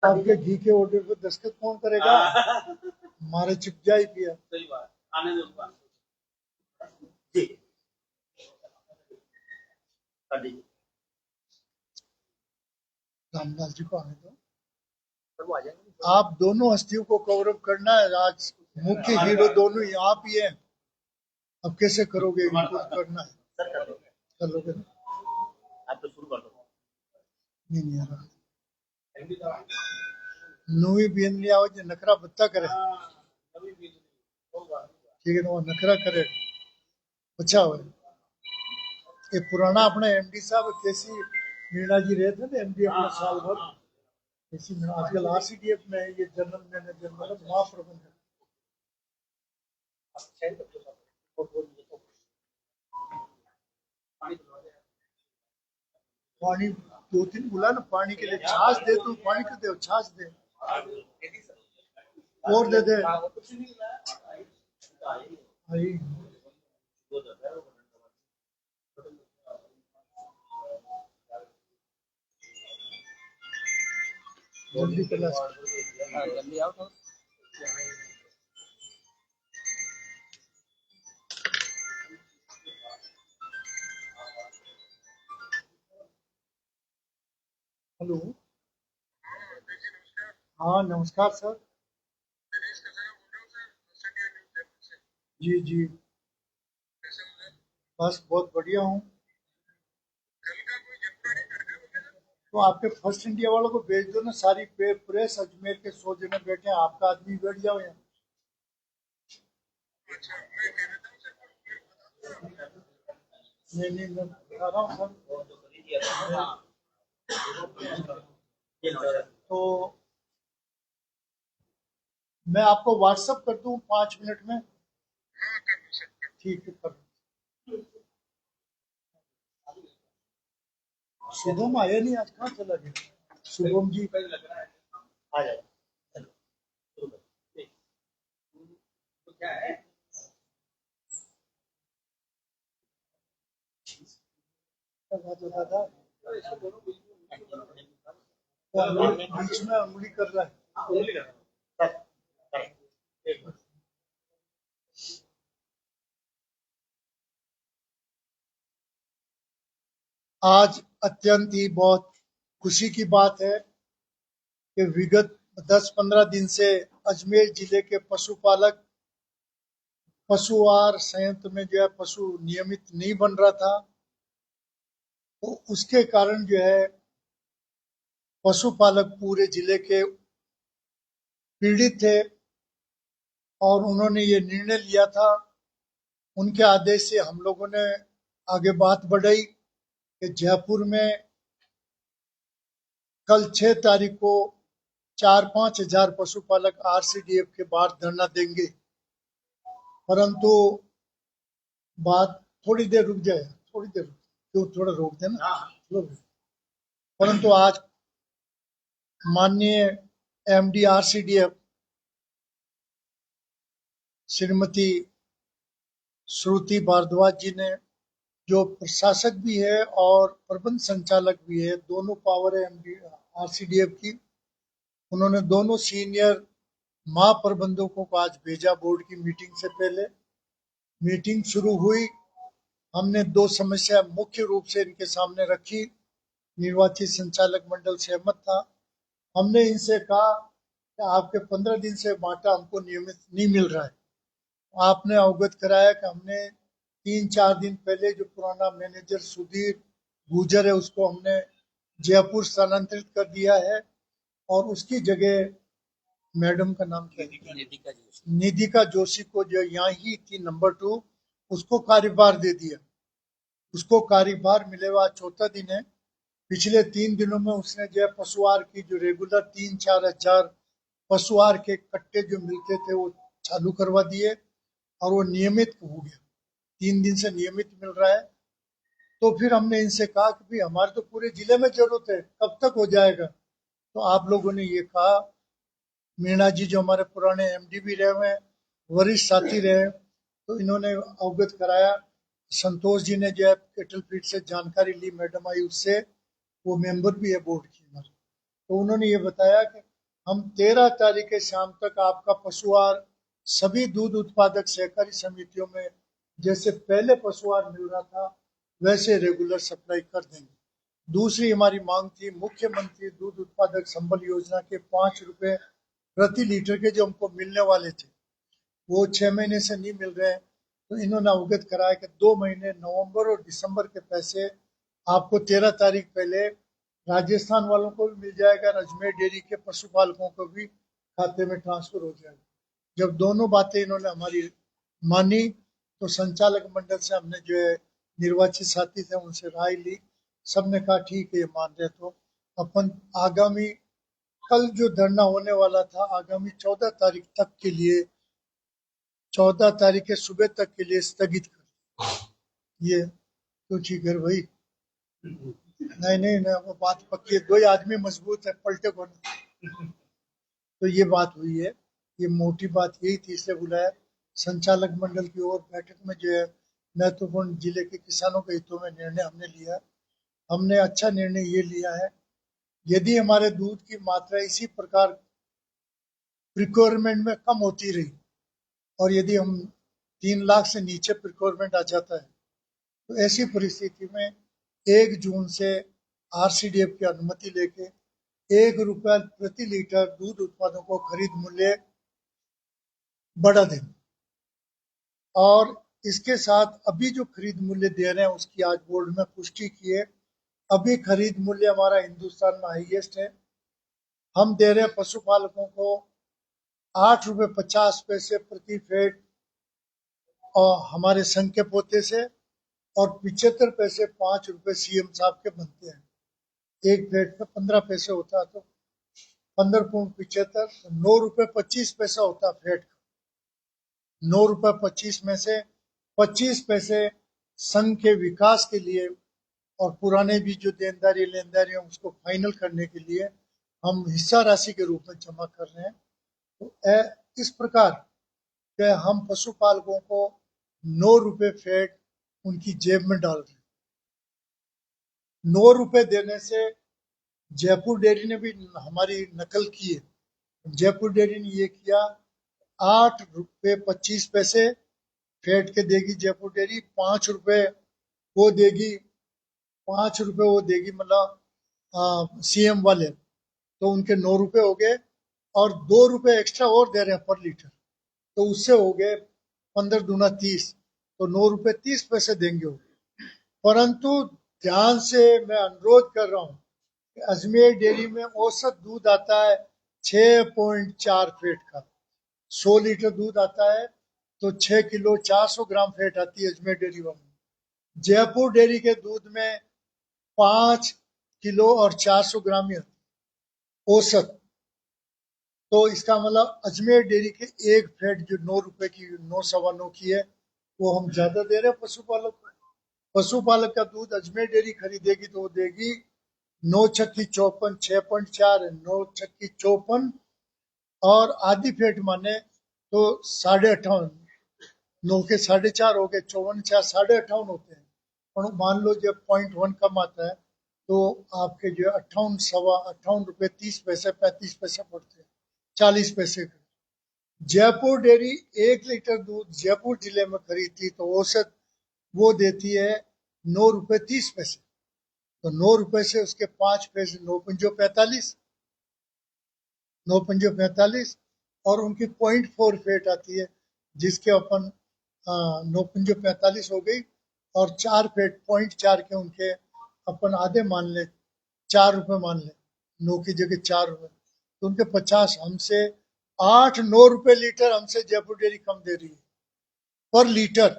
आपके घी के ऑर्डर पर दस्तखत कौन करेगा? हमारे चुप जाए पिया। सही बात, आने दो जी। रामदास जी को आने दो। आप दोनों हस्तियों को कवर अप करना है। आज मुख्य हीरो दोनों ही आप ही हैं। अब कैसे करोगे? इनको करना है। कर लोगे ना? आप तो शुरू कर दो। नहीं आ रहा। नवी बीन लिया हो जो नखरा बत्ता करे। ठीक है ना? वो नखरा करे अच्छा हो। ये पुराना अपने एमडी साहब कैसी मीणा जी रहे थे ना एमडी अपना साल भर। इसी में आजकल आरसीडीएफ में ये जनरल मैनेजर मतलब महाप्रबंधक। पानी दो तीन बुला ना पानी के लिए। छाछ दे तू पानी क्यों दे? छाछ दे और दे दे। भाई जल्दी कर जल्दी आओ तो। हेलो। हाँ नमस्कार सर। जी जी बस बहुत बढ़िया हूँ। तो आपके फर्स्ट इंडिया वालों को भेज दो ना। सारी प्रेस अजमेर के 100 जने बैठे हैं। आपका आदमी बैठ जाओ यहाँ। नहीं नहीं मैं बता रहा हूँ सर। तो मैं आपको व्हाट्सअप कर दूं 5 मिनट में। ठीक है कर। शुभम आया नहीं आज। कहाँ चला गया शुभम जी? आ जाए तो क्या है बात होता था बीच में उंगली कर रहा है। आज अत्यंत ही बहुत खुशी की बात है कि विगत 10-15 दिन से अजमेर जिले के पशुपालक पशु आहार संयंत्र में जो है पशु नियमित नहीं बन रहा था। तो उसके कारण जो है पशुपालक पूरे जिले के पीड़ित थे और उन्होंने ये निर्णय लिया था। उनके आदेश से हम लोगों ने आगे बात बढ़ाई कि जयपुर में कल 6 तारीख को 4-5 हजार पशुपालक आरसीडीएफ के बाहर धरना देंगे। परंतु बात थोड़ी देर रुक जाए। थोड़ी देर क्यों? थोड़ा रोक देना। परंतु आज माननीय एमडी आरसीडीएफ श्रीमती श्रुति भारद्वाज जी ने, जो प्रशासक भी है और प्रबंध संचालक भी है, दोनों पावर है एमडी आरसीडीएफ की, उन्होंने दोनों सीनियर महाप्रबंधकों को आज भेजा बोर्ड की मीटिंग से पहले। मीटिंग शुरू हुई। हमने 2 समस्या मुख्य रूप से इनके सामने रखी। निर्वाचित संचालक मंडल सहमत था। हमने इनसे कहा कि आपके 15 दिन से बाटा हमको नियमित नहीं मिल रहा है। आपने अवगत कराया कि हमने 3-4 दिन पहले जो पुराना मैनेजर सुधीर गुजर है उसको हमने जयपुर स्थानांतरित कर दिया है और उसकी जगह मैडम का नाम क्या है? निधिका जोशी को जो यहाँ ही थी नंबर 2 उसको कार्यभार दे दिया। उसको कार्यभार मिले हुआ 4था दिन है। पिछले 3 दिनों में उसने जो है पशुआहार की जो रेगुलर 3-4 हजार पशुआहार के कट्टे जो मिलते थे वो चालू करवा दिए और वो नियमित हो गया। 3 दिन से नियमित मिल रहा है। तो फिर हमने इनसे कहा कि भाई हमारे तो पूरे जिले में जरूरत है, कब तक हो जाएगा? तो आप लोगों ने ये कहा। मीणा जी जो हमारे पुराने एमडी भी रहे हुए हैं, वरिष्ठ साथी रहे, तो इन्होंने अवगत कराया। संतोष जी ने जो है केटल फीड से जानकारी ली, मैडम आई उससे, वो मेंबर भी है बोर्ड की हमारे। तो उन्होंने ये बताया कि हम 13 तारीख के शाम तक आपका पशुआहार सभी दूध उत्पादक सहकारी समितियों में जैसे पहले पशुआहार मिल रहा था वैसे रेगुलर सप्लाई कर देंगे। दूसरी हमारी मांग थी मुख्यमंत्री दूध उत्पादक संबल योजना के 5 रुपए प्रति लीटर के जो हमको मिलने वाले थे वो 6 महीने से नहीं मिल रहे हैं। तो इन्होंने अवगत कराया कि 2 महीने नवंबर और दिसंबर के पैसे आपको 13 तारीख पहले राजस्थान वालों को भी मिल जाएगा और अजमेर डेयरी के पशुपालकों को भी खाते में ट्रांसफर हो जाएगा। जब दोनों बातें इन्होंने हमारी मानी तो संचालक मंडल से हमने जो है निर्वाचित साथी थे उनसे राय ली। सबने कहा ठीक है ये मान रहे तो अपन आगामी कल जो धरना होने वाला था आगामी 14 तारीख तक के लिए 14 तारीख के सुबह तक के लिए स्थगित कर ये। तो ठीक है भाई। नहीं नहीं नहीं वो बात पक्की है। दो ही आदमी मजबूत है पलटे को नहीं। तो ये बात हुई है। ये मोटी बात यही थी इसलिए बुलाया। संचालक मंडल की ओर बैठक में जो है महत्वपूर्ण जिले के किसानों के हितों में निर्णय हमने लिया। हमने अच्छा निर्णय ये लिया है यदि हमारे दूध की मात्रा इसी प्रकार प्रिक्योरमेंट में कम होती रही और यदि हम 3 लाख से नीचे प्रिक्योरमेंट आ जाता है तो ऐसी परिस्थिति में 1 जून से आरसीडीएफ की अनुमति लेके 1 रुपया प्रति लीटर दूध उत्पादों को खरीद मूल्य बढ़ा देंगे। और इसके साथ अभी जो खरीद मूल्य दे रहे हैं उसकी आज बोर्ड में पुष्टि की है। अभी खरीद मूल्य हमारा हिंदुस्तान में हाईएस्ट है। हम दे रहे हैं पशुपालकों को 8 रुपये 50 पैसे प्रति फेट और हमारे संघ के पोते से और 75 पैसे 5 रुपए सीएम साहब के बनते हैं। एक फेट पे 15 पैसे होता है तो 15.75 9 रुपये 25 पैसा होता है फेट का। 9 रुपये 25 में से 25 पैसे संघ के विकास के लिए और पुराने भी जो देनदारी लेनदारी है उसको फाइनल करने के लिए हम हिस्सा राशि के रूप में जमा कर रहे हैं। तो इस प्रकार के हम पशुपालकों को 9 रुपए फेट उनकी जेब में डाल रहे हैं। 9 रुपए देने से जयपुर डेयरी ने भी हमारी नकल की है। जयपुर डेयरी ने ये किया 8 रुपये 25 पैसे फेट के देगी जयपुर डेयरी। 5 रुपए वो देगी 5 रुपए वो देगी मतलब सीएम वाले तो उनके 9 रुपए हो गए और 2 रुपए एक्स्ट्रा और दे रहे हैं पर लीटर तो उससे हो गए 15 दूना 30 तो 9 रुपए 30 पैसे देंगे वो। परंतु ध्यान से मैं अनुरोध कर रहा हूँ कि अजमेर डेयरी में औसत दूध आता है 6.4 फेट का। 100 लीटर दूध आता है तो 6 किलो 400 ग्राम फेट आती है अजमेर डेयरी में। जयपुर डेयरी के दूध में 5 किलो और 400 ग्राम ही औसत। तो इसका मतलब अजमेर डेयरी के एक फेट जो 9 रुपए की 9 सवा 9 की है वो हम ज्यादा दे रहे हैं पशुपालक को। पशुपालक का दूध अजमेर डेयरी खरीदेगी तो वो देगी 9 छक्की 54 6.4 9 छक्की 54 और आधी फेट माने तो 58.5 9 के 4.5 हो गए 54 4 58.5 होते हैं। और मान लो जब 0.1 कम आता है तो आपके जो 58 रुपए 30 पैसे 35 पैसे पड़ते हैं 40 पैसे का। जयपुर डेयरी 1 लीटर दूध जयपुर जिले में खरीदती तो औसत वो देती है 9 रुपए 30 पैसे। तो 9 रुपए से उसके 5 पैसे 9 पंजो 45 9 पंजो 45 और उनकी 0.4 फेट आती है जिसके अपन 9 पंजो 45 हो गई और 4 फेट 0.4 के उनके अपन आधे मान ले 4 रुपए मान ले 9 की जगह 4 रुपए तो उनके 50 हमसे 8-9 रुपए लीटर हमसे जयपुर डेयरी कम दे रही है पर लीटर।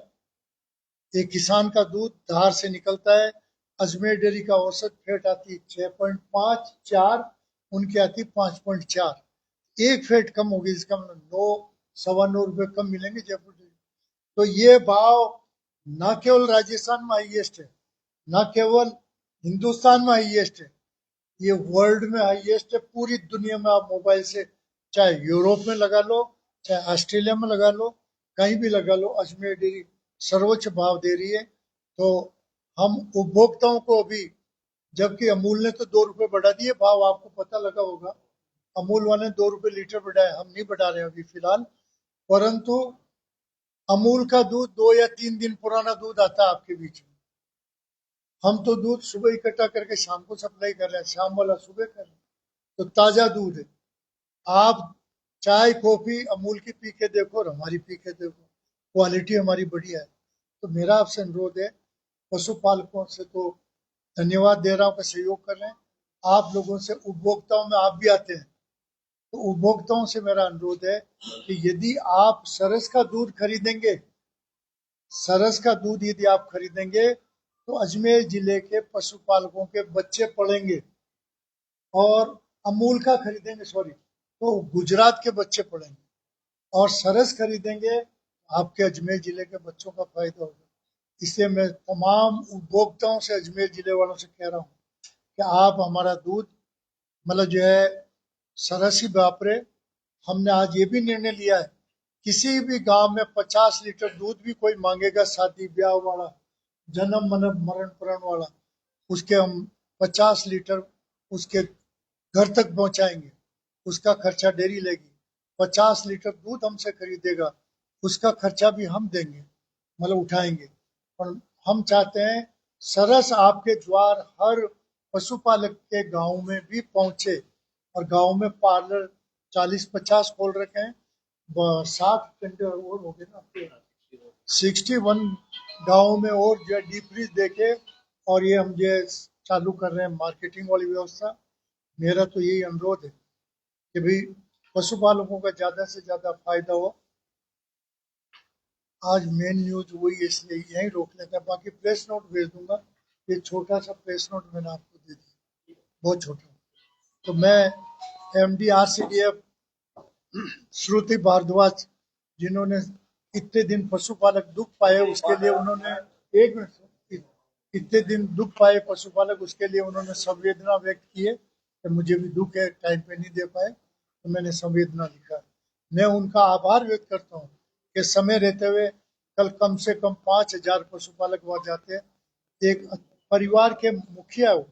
एक किसान का दूध धार से निकलता है अजमेर डेयरी का औसत फेट आती है 6.5 4 उनकी आती 5.4 एक फेट कम होगी इसका मतलब 9 सवा 9 रुपए कम मिलेंगे जयपुर डेयरी। तो ये भाव न केवल राजस्थान में हाईएस्ट है न केवल हिंदुस्तान में हाईएस्ट है ये वर्ल्ड में हाईएस्ट है। पूरी दुनिया में आप मोबाइल से चाहे यूरोप में लगा लो चाहे ऑस्ट्रेलिया में लगा लो कहीं भी लगा लो अजमेर डेयरी सर्वोच्च भाव दे रही है। तो हम उपभोक्ताओं को अभी जबकि अमूल ने तो 2 रुपए बढ़ा दिए भाव आपको पता लगा होगा अमूल वाले 2 रुपए लीटर बढ़ाए, हम नहीं बढ़ा रहे हैं अभी फिलहाल। परंतु अमूल का दूध 2 या 3 दिन पुराना दूध आता है आपके बीच में। हम तो दूध सुबह इकट्ठा करके शाम को सप्लाई कर रहे हैं, शाम वाला सुबह कर रहे हैं, तो ताजा दूध है। आप चाय कॉफी अमूल की पी के देखो और हमारी पी के देखो, क्वालिटी हमारी बढ़िया है। तो मेरा आपसे अनुरोध है, पशुपालकों से तो धन्यवाद दे रहा हूँ कि सहयोग कर रहे हैं। आप लोगों से, उपभोक्ताओं में आप भी आते हैं, तो उपभोक्ताओं से मेरा अनुरोध है कि यदि आप सरस का दूध खरीदेंगे, सरस का दूध यदि आप खरीदेंगे तो अजमेर जिले के पशुपालकों के बच्चे पढ़ेंगे। और अमूल का खरीदेंगे, सॉरी, तो गुजरात के बच्चे पढ़ेंगे। और सरस खरीदेंगे, आपके अजमेर जिले के बच्चों का फायदा होगा। इसलिए मैं तमाम उपभोक्ताओं से, अजमेर जिले वालों से कह रहा हूँ कि आप हमारा दूध मतलब जो है सरस ही वापरे। हमने आज ये भी निर्णय लिया है, किसी भी गांव में 50 लीटर दूध भी कोई मांगेगा, शादी ब्याह वाला, जन्म मरण प्रण वाला, उसके हम 50 लीटर उसके घर तक पहुंचाएंगे। उसका खर्चा डेयरी लेगी, 50 लीटर दूध हमसे खरीदेगा, उसका खर्चा भी हम देंगे, मतलब उठाएंगे। और हम चाहते हैं सरस आपके द्वार हर पशुपालक के गांव में भी पहुंचे। और गांव में पार्लर 40-50 खोल रखे हैं, 60 घंटे और हो गए ना आपके, 61 गाँव में और जो है डीप फ्रीज देके, और ये हम जो चालू कर रहे हैं मार्केटिंग वाली व्यवस्था। मेरा तो यही अनुरोध है कि भाई पशुपालकों का ज्यादा से ज्यादा फायदा हो। आज मेन न्यूज वही है, इसलिए यहीं रोक लेते हैं, बाकी प्रेस नोट भेज दूंगा। ये छोटा सा प्रेस नोट मैंने आपको दे दिया, बहुत छोटा। तो मैं एमडी आरसीडीएफ श्रुति भारद्वाज, जिन्होंने इतने दिन पशुपालक दुख पाए उसके लिए उन्होंने, एक मिनट, इतने दिन दुख पाए पशुपालक, उसके लिए उन्होंने संवेदना व्यक्त की है कि मुझे भी दुख है, टाइम पे नहीं दे पाए, तो मैंने संवेदना लिखा। मैं उनका आभार व्यक्त करता हूँ कि समय रहते हुए कल कम से कम 5,000 पशुपालक वहां जाते हैं। एक परिवार के मुखिया हो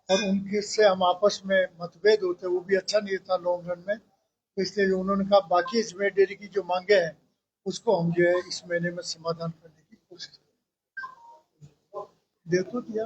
और उनके से हम आपस में मतभेद होते, वो भी अच्छा नहीं था लॉन्ग रन में। तो इसलिए उन्होंने कहा बाकी अजमेर डेयरी की जो मांगे हैं उसको हम जो है इस महीने में समाधान करने की कोशिश करें। देखो दिया